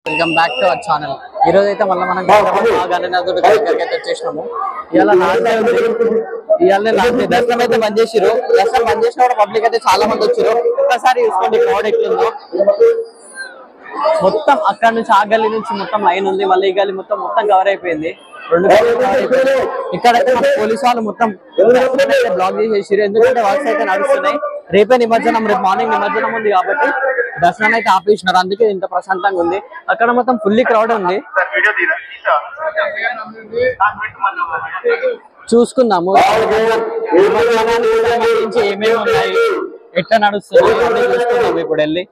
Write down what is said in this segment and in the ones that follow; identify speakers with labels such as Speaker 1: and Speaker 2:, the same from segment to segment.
Speaker 1: Welcome back to our channel. ఈ రోజు అయితే మళ్ళీ మనం గణనాథుడి దగ్గరికి అయితే వచ్చేసినాము. ఇవాళ దర్శనం అయితే బంద్ చేసిరు. దర్శనం బంద్ చేసిన కూడా పబ్లిక్ అయితే చాలా మంది వచ్చారు. ఒక్కసారి చూసుకోండి క్రౌడ్ ఎట్లుందో. మొత్తం అక్కడ నుంచి ఆ గల్లీ నుంచి మొత్తం లైన్ ఉంది. మళ్ళీ ఈ గల్లీ మొత్తం కవర్ అయిపోయింది. ఇక్కడైతే పోలీసు వాళ్ళు మొత్తం బ్లాక్ చేసేసారు. ఎందుకంటే వర్క్స్ అయితే నడుస్తున్నాయి. రేపే నిమజ్జనం, రేపు మార్నింగ్ నిమజ్జనం ఉంది కాబట్టి దర్శనం అయితే ఆపేసినారు. అందుకే ఇంత ప్రశాంతంగా ఉంది. అక్కడ మొత్తం ఫుల్లీ క్రౌడ్ ఉంది. చూసుకుందాము ఏమేమి ఉన్నాయి, ఎట్లా నడుస్తుంది చూసుకుందాము ఇప్పుడు వెళ్ళి.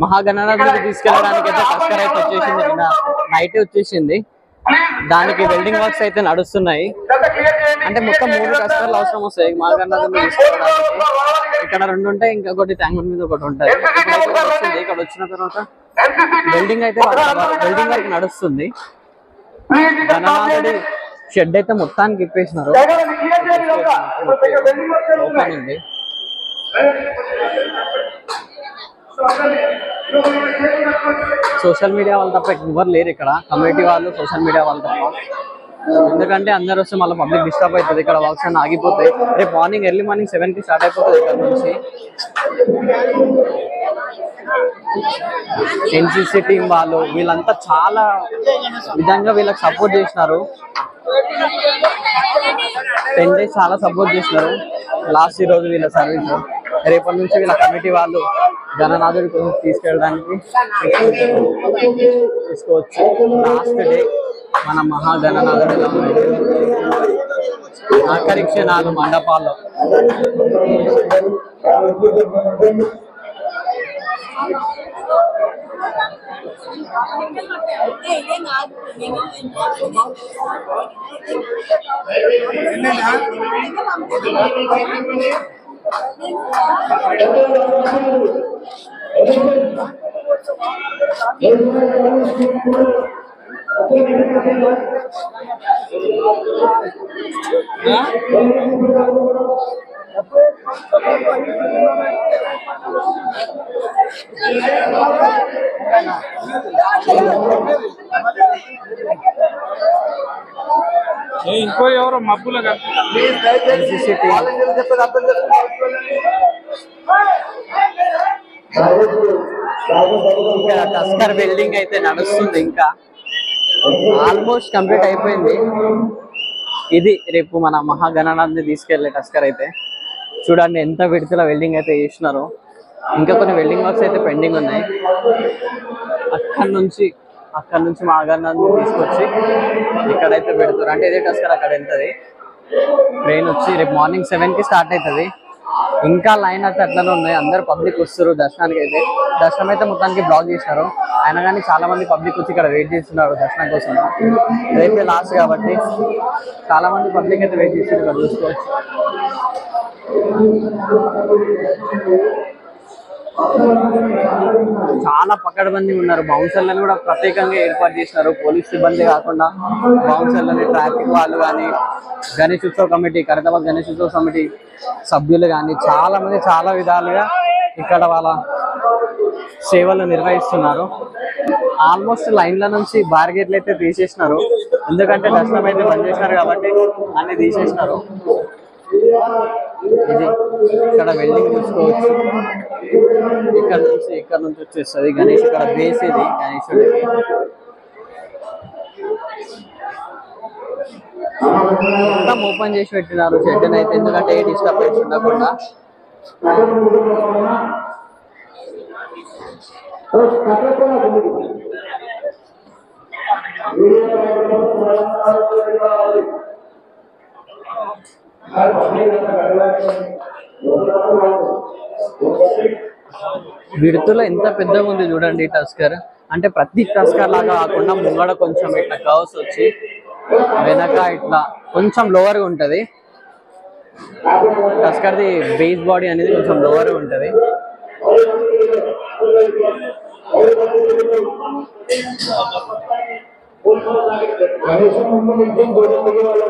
Speaker 1: మహాగణనాథుడికి తీసుకెళ్ళడానికి అయితే తస్కర్ అయితే వచ్చేసింది. నిన్న నైట్ వచ్చేసింది. దానికి వెల్డింగ్ వర్క్స్ అయితే నడుస్తున్నాయి. అంటే మొత్తం 3 తస్కర్లు అవసరం వస్తాయి మహాగణనాథుడిని తీసుకోవడానికి. ఇక్కడ 2 ఉంటాయి, ఇంకొకటి ట్యాంక్ మీద ఒకటి ఉంటుంది. ఇక్కడ వచ్చిన తర్వాత వెల్డింగ్ వర్క్ నడుస్తుంది. గణనాథుడి షెడ్ అయితే మొత్తానికి ఇప్పేసినారు. ఓపెన్ ఉంది. సోషల్ మీడియా వాళ్ళు తప్ప ఎవరు లేరు ఇక్కడ. కమ్యూనిటీ వాళ్ళు, సోషల్ మీడియా వాళ్ళు తప్ప. ఎందుకంటే అందరు వస్తే మళ్ళీ పబ్లిక్ డిస్టర్బ్ అవుతుంది. ఇక్కడ వర్క్స్ అన్నీ ఆగిపోతాయి. రేపు ఎర్లీ మార్నింగ్ 7కి స్టార్ట్ అయిపోతుంది ఇక్కడ నుంచి. ఎన్సీసీ టీం వాళ్ళు వీళ్ళంతా చాలా విధంగా వీళ్ళకి సపోర్ట్ చేసినారు. 10 days చాలా సపోర్ట్ చేసినారు. లాస్ట్ రోజు వీళ్ళ సర్వీస్. రేపటి నుంచి వీళ్ళ కమిటీ వాళ్ళు గణనాథుడి కోసం తీసుకెళ్ళడానికి తీసుకోవచ్చు. లాస్ట్ డే మన మహాగణనాథుడిలో ఆఖరి క్షణాలు మండపాల్లో.
Speaker 2: ఇంకో ఎవరో మబ్బులుగా
Speaker 1: తస్కర్ బిల్డింగ్ అయితే నడుస్తుంది. ఇంకా ఆల్మోస్ట్ కంప్లీట్ అయిపోయింది. ఇది రేపు మన మహాగణనాథుని తీసుకెళ్లే టస్కర్ అయితే చూడండి ఎంత విడతల వెల్డింగ్ అయితే చేసినారు. ఇంకా కొన్ని వెల్డింగ్ వర్క్స్ అయితే పెండింగ్ ఉన్నాయి. అక్కడ నుంచి మహాగణనాథుని తీసుకొచ్చి ఇక్కడైతే పెడతారు. అంటే ఇదే టస్కర్ అక్కడ వెళ్తుంది. ట్రైన్ వచ్చి రేపు మార్నింగ్ 7కి స్టార్ట్ అవుతుంది. ఇంకా లైన్ అయితే అట్లనే ఉన్నాయి. అందరు పబ్లిక్ వస్తారు దర్శనానికి. అయితే దర్శనం అయితే మొత్తానికి బ్లాక్ చేసినారు. అయినా కానీ చాలా మంది పబ్లిక్ వచ్చి ఇక్కడ వెయిట్ చేస్తున్నారు దర్శనం కోసం. రేపే లాస్ట్ కాబట్టి చాలా మంది పబ్లిక్ అయితే వెయిట్ చేస్తున్నారు. ఇక్కడ చూసుకోవచ్చు. చాలా పకడ్బందీ ఉన్నారు. బౌన్సర్లను కూడా ప్రత్యేకంగా ఏర్పాటు చేసినారు. పోలీస్ సిబ్బంది కాకుండా బౌన్సర్లని, ట్రాఫిక్ వాళ్ళు కానీ, గణేష్ ఉత్సవ కమిటీ, ఖైరతాబాద్ గణేష్ ఉత్సవ కమిటీ సభ్యులు కానీ చాలా మంది చాలా విధాలుగా ఇక్కడ వాళ్ళ సేవలు నిర్వహిస్తున్నారు. ఆల్మోస్ట్ లైన్ల నుంచి బార్గేట్లు అయితే తీసేసినారు. ఎందుకంటే దర్శనం అయితే బంద్ చేసినారు కాబట్టి అన్ని తీసేసినారు. ఇది ఇక్కడ వెల్డింగ్ చూసుకోవచ్చు. ఇక్కడ నుంచి వచ్చేస్తుంది గణేష్. ఇక్కడ బేస్ ఇది గణేశుడికి. మొత్తం ఓపెన్ చేసి పెట్టినారు షెడ్ అయితే. ఎందుకంటే ఏ డిస్టర్బెన్స్ ఉండకుండా. విడుతులో ఎంత పెద్దగా ఉంది చూడండి టస్కర్. అంటే ప్రతి టస్కర్ లాగా కాకుండా ముంగడ కొంచెం ఇట్లా కర్వ్స్ వచ్చి వెనక ఇట్లా కొంచెం లోవర్గా ఉంటుంది. టస్కర్ది బేస్ బాడీ అనేది కొంచెం లోవర్గా ఉంటుంది.
Speaker 3: गणेश मंडल एकदम गोल लगे वाला